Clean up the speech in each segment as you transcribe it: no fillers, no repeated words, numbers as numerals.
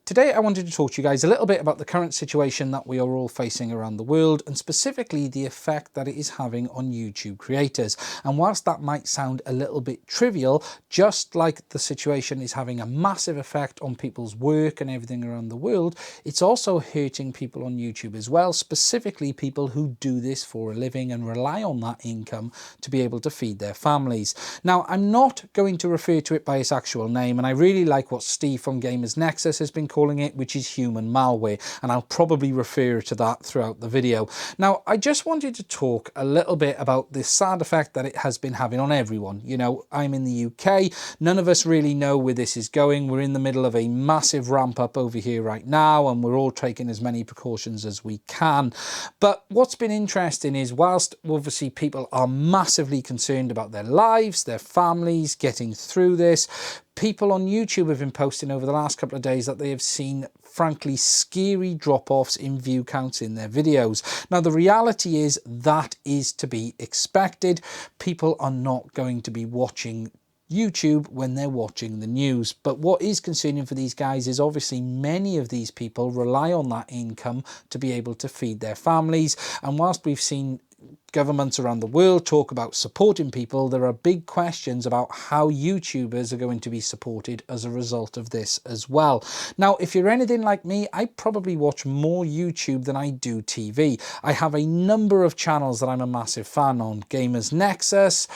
Today I wanted to talk to you guys a little bit about the current situation that we are all facing around the world, and specifically the effect that it is having on YouTube creators. And whilst that might sound a little bit trivial, just like the situation is having a massive effect on people's work and everything around the world, it's also hurting people on YouTube as well, specifically people who do this for a living and rely on that income to be able to feed their families. Now, I'm not going to refer to it by its actual name, and I really like what Steve from Gamers Nexus has been calling it, which is human malware, and I'll probably refer to that throughout the video. Now, I just wanted to talk a little bit about the sad effect that it has been having on everyone. You know, I'm in the UK, none of us really know where this is going. We're in the middle of a massive ramp up over here right now, and we're all taking as many precautions as we can. But what's been interesting is, whilst obviously people are massively concerned about their lives, their families, getting through this, people on YouTube have been posting over the last couple of days that they have seen, frankly, scary drop-offs in view counts in their videos. Now, the reality is that is to be expected. People are not going to be watching YouTube when they're watching the news. But what is concerning for these guys is obviously many of these people rely on that income to be able to feed their families. And whilst we've seen governments around the world talk about supporting people, there are big questions about how YouTubers are going to be supported as a result of this as well. Now, if you're anything like me, I probably watch more YouTube than I do TV. I have a number of channels that I'm a massive fan on: Gamers Nexus,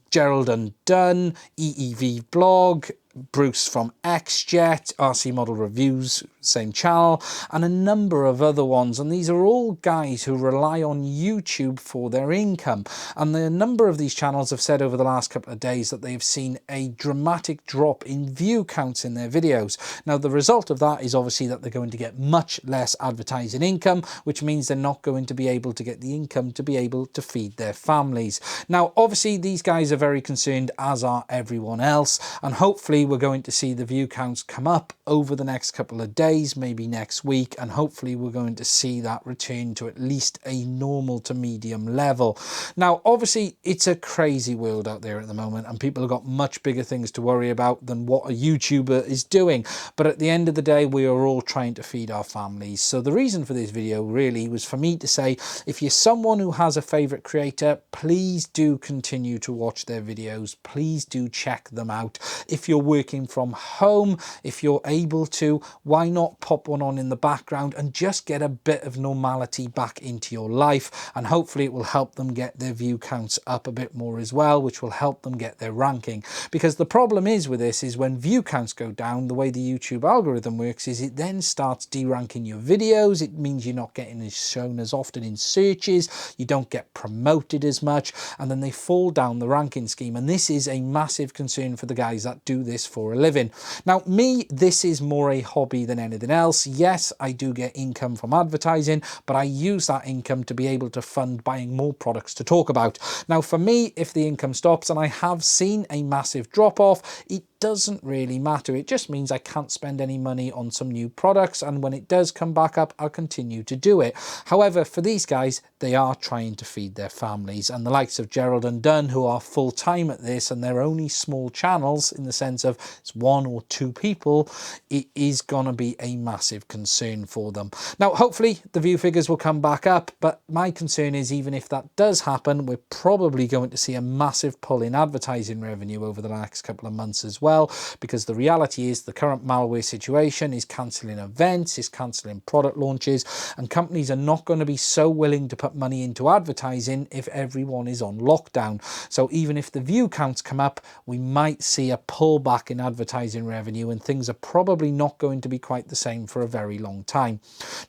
Gerald and Dunn, EEV Blog, Bruce from XJet, RC Model Reviews, same channel, and a number of other ones. And these are all guys who rely on YouTube for their income. And the number of these channels have said over the last couple of days that they've seen a dramatic drop in view counts in their videos. Now, the result of that is obviously that they're going to get much less advertising income, which means they're not going to be able to get the income to be able to feed their families. Now, obviously, these guys are very concerned, as are everyone else, and hopefully we're going to see the view counts come up over the next couple of days, maybe next week, and hopefully we're going to see that return to at least a normal to medium level. Now, obviously, it's a crazy world out there at the moment, and people have got much bigger things to worry about than what a YouTuber is doing. But at the end of the day, we are all trying to feed our families. So the reason for this video really was for me to say, if you're someone who has a favorite creator, please do continue to watch their videos. Please do check them out. If you're working from home, if you're able to, why not pop one on in the background and just get a bit of normality back into your life, and hopefully it will help them get their view counts up a bit more as well, which will help them get their ranking. Because the problem is with this is when view counts go down, the way the YouTube algorithm works is it then starts deranking your videos. It means you're not getting as shown as often in searches, you don't get promoted as much, and then they fall down the ranking scheme. And this is a massive concern for the guys that do this for a living. Now, me, this is more a hobby than anything else. Yes, I do get income from advertising, but I use that income to be able to fund buying more products to talk about. Now, for me, if the income stops, and I have seen a massive drop off, it doesn't really matter. It just means I can't spend any money on some new products, and when it does come back up, I'll continue to do it. However, for these guys, they are trying to feed their families, and the likes of Gerald and Dunn, who are full-time at this, and they're only small channels in the sense of it's one or two people, it is going to be a massive concern for them. Now, hopefully the view figures will come back up, but my concern is even if that does happen, we're probably going to see a massive pull in advertising revenue over the next couple of months as well, because the reality is the current malware situation is cancelling events, is cancelling product launches, and companies are not going to be so willing to put money into advertising if everyone is on lockdown. So even if the view counts come up, we might see a pullback in advertising revenue, and things are probably not going to be quite the same for a very long time.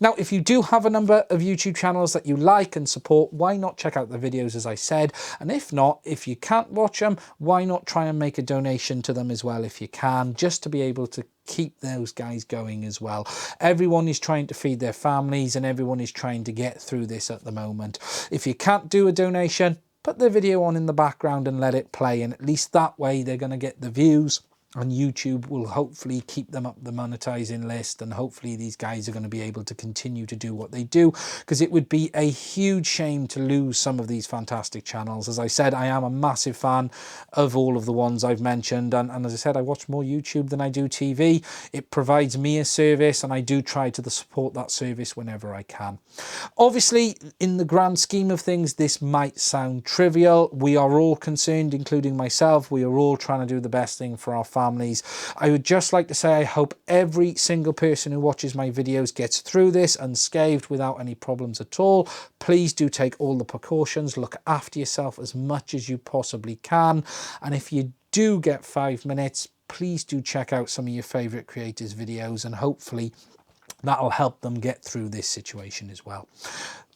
Now, if you do have a number of YouTube channels that you like and support, why not check out the videos as I said? And if not, if you can't watch them, why not try and make a donation to them as well if you can, just to be able to keep those guys going as well. Everyone is trying to feed their families, and everyone is trying to get through this at the moment. If you can't do a donation, put the video on in the background and let it play, and at least that way they're going to get the views, and YouTube will hopefully keep them up the monetizing list, and hopefully these guys are going to be able to continue to do what they do, because it would be a huge shame to lose some of these fantastic channels. As I said, I am a massive fan of all of the ones I've mentioned, and as I said, I watch more YouTube than I do TV. It provides me a service, and I do try to support that service whenever I can. Obviously, in the grand scheme of things, this might sound trivial. We are all concerned, including myself. We are all trying to do the best thing for our families. I would just like to say I hope every single person who watches my videos gets through this unscathed without any problems at all. Please do take all the precautions, look after yourself as much as you possibly can, and if you do get 5 minutes, please do check out some of your favorite creators' videos, and hopefully that'll help them get through this situation as well.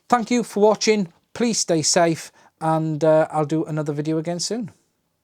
Thank you for watching. Please stay safe, and I'll do another video again soon.